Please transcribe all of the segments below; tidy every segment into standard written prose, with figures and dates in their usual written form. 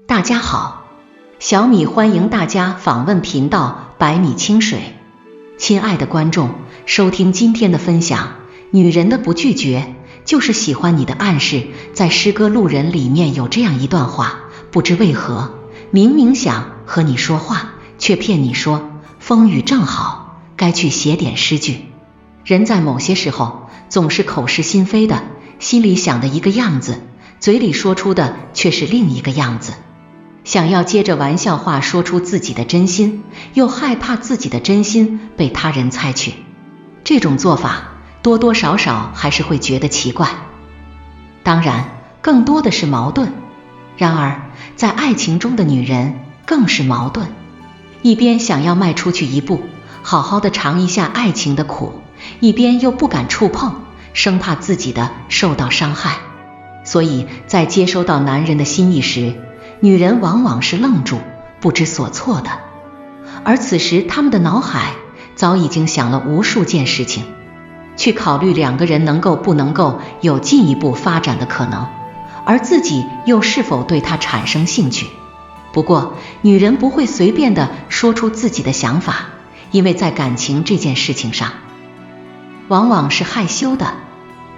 大家好，小米欢迎大家访问频道百米清水。亲爱的观众，收听今天的分享，女人的不拒绝就是喜欢你的暗示。在诗歌《路人》里面有这样一段话，不知为何，明明想和你说话，却骗你说风雨正好，该去写点诗句。人在某些时候总是口是心非的，心里想的一个样子，嘴里说出的却是另一个样子。想要接着玩笑话说出自己的真心，又害怕自己的真心被他人猜去，这种做法多多少少还是会觉得奇怪。当然，更多的是矛盾。然而，在爱情中的女人更是矛盾，一边想要迈出去一步，好好的尝一下爱情的苦，一边又不敢触碰，生怕自己的受到伤害。所以在接收到男人的心意时，女人往往是愣住，不知所措的。而此时他们的脑海早已经想了无数件事情，去考虑两个人能够不能够有进一步发展的可能，而自己又是否对他产生兴趣。不过女人不会随便的说出自己的想法，因为在感情这件事情上往往是害羞的。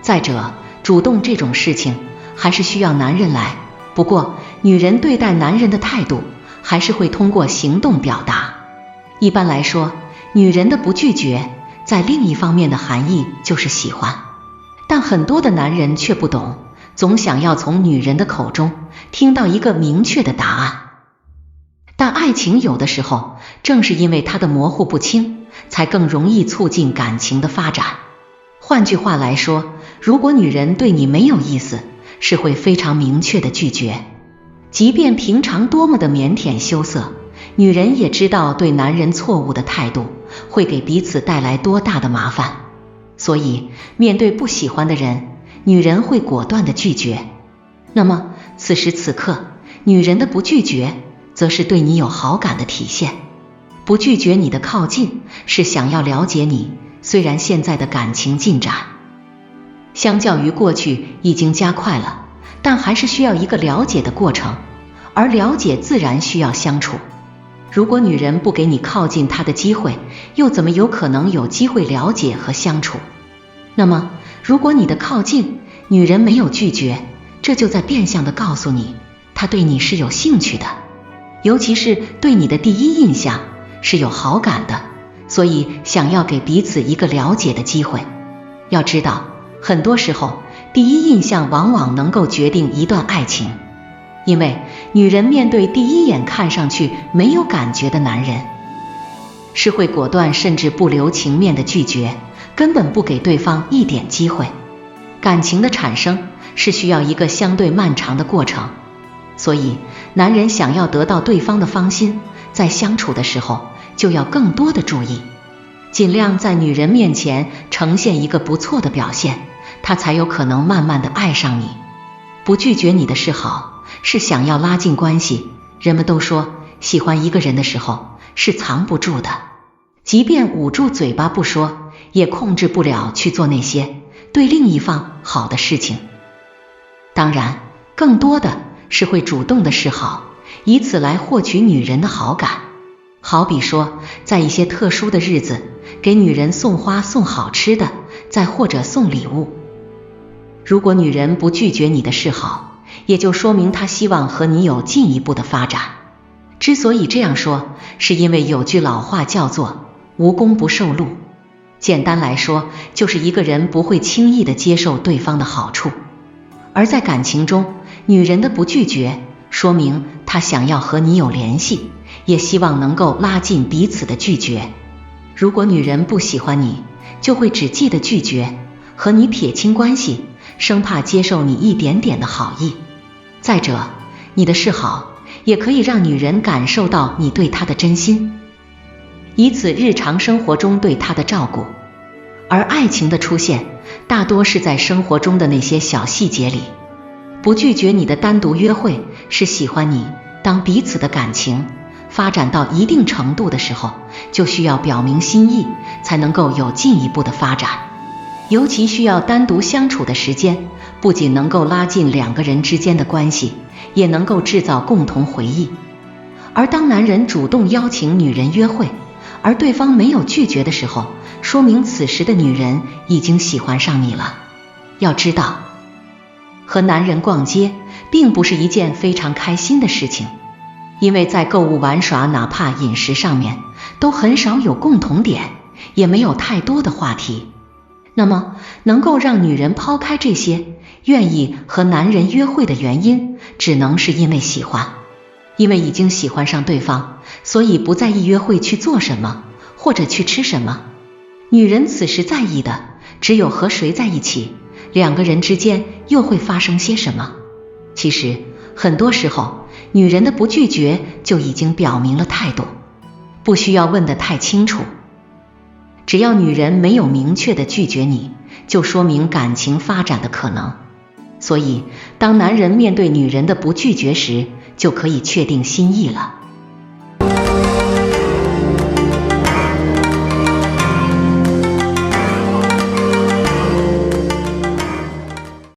再者，主动这种事情还是需要男人来，不过女人对待男人的态度还是会通过行动表达。一般来说，女人的不拒绝在另一方面的含义就是喜欢，但很多的男人却不懂，总想要从女人的口中听到一个明确的答案。但爱情有的时候正是因为它的模糊不清，才更容易促进感情的发展。换句话来说，如果女人对你没有意思，是会非常明确的拒绝。即便平常多么的腼腆羞涩，女人也知道对男人错误的态度会给彼此带来多大的麻烦。所以面对不喜欢的人，女人会果断的拒绝。那么此时此刻，女人的不拒绝则是对你有好感的体现。不拒绝你的靠近，是想要了解你，虽然现在的感情进展相较于过去已经加快了，但还是需要一个了解的过程，而了解自然需要相处。如果女人不给你靠近她的机会，又怎么有可能有机会了解和相处？那么如果你的靠近女人没有拒绝，这就在变相的告诉你，她对你是有兴趣的，尤其是对你的第一印象是有好感的，所以想要给彼此一个了解的机会。要知道，很多时候第一印象往往能够决定一段爱情，因为女人面对第一眼看上去没有感觉的男人，是会果断甚至不留情面的拒绝，根本不给对方一点机会。感情的产生是需要一个相对漫长的过程，所以男人想要得到对方的芳心，在相处的时候就要更多的注意，尽量在女人面前呈现一个不错的表现，她才有可能慢慢的爱上你。不拒绝你的示好，是想要拉近关系。人们都说，喜欢一个人的时候是藏不住的，即便捂住嘴巴不说，也控制不了去做那些对另一方好的事情。当然，更多的是会主动的示好，以此来获取女人的好感。好比说，在一些特殊的日子，给女人送花送好吃的，再或者送礼物。如果女人不拒绝你的示好，也就说明她希望和你有进一步的发展。之所以这样说，是因为有句老话叫做无功不受禄。简单来说，就是一个人不会轻易的接受对方的好处。而在感情中，女人的不拒绝，说明她想要和你有联系，也希望能够拉近彼此的拒绝。如果女人不喜欢你，就会只记得拒绝，和你撇清关系，生怕接受你一点点的好意。再者，你的示好也可以让女人感受到你对她的真心，以此日常生活中对她的照顾。而爱情的出现，大多是在生活中的那些小细节里。不拒绝你的单独约会，是喜欢你。当彼此的感情发展到一定程度的时候，就需要表明心意，才能够有进一步的发展。尤其需要单独相处的时间，不仅能够拉近两个人之间的关系，也能够制造共同回忆。而当男人主动邀请女人约会，而对方没有拒绝的时候，说明此时的女人已经喜欢上你了。要知道，和男人逛街并不是一件非常开心的事情，因为在购物玩耍哪怕饮食上面都很少有共同点，也没有太多的话题。那么能够让女人抛开这些，愿意和男人约会的原因，只能是因为喜欢。因为已经喜欢上对方，所以不在意约会去做什么，或者去吃什么。女人此时在意的只有和谁在一起，两个人之间又会发生些什么。其实很多时候，女人的不拒绝就已经表明了态度，不需要问得太清楚。只要女人没有明确的拒绝你，就说明感情发展的可能。所以当男人面对女人的不拒绝时，就可以确定心意了。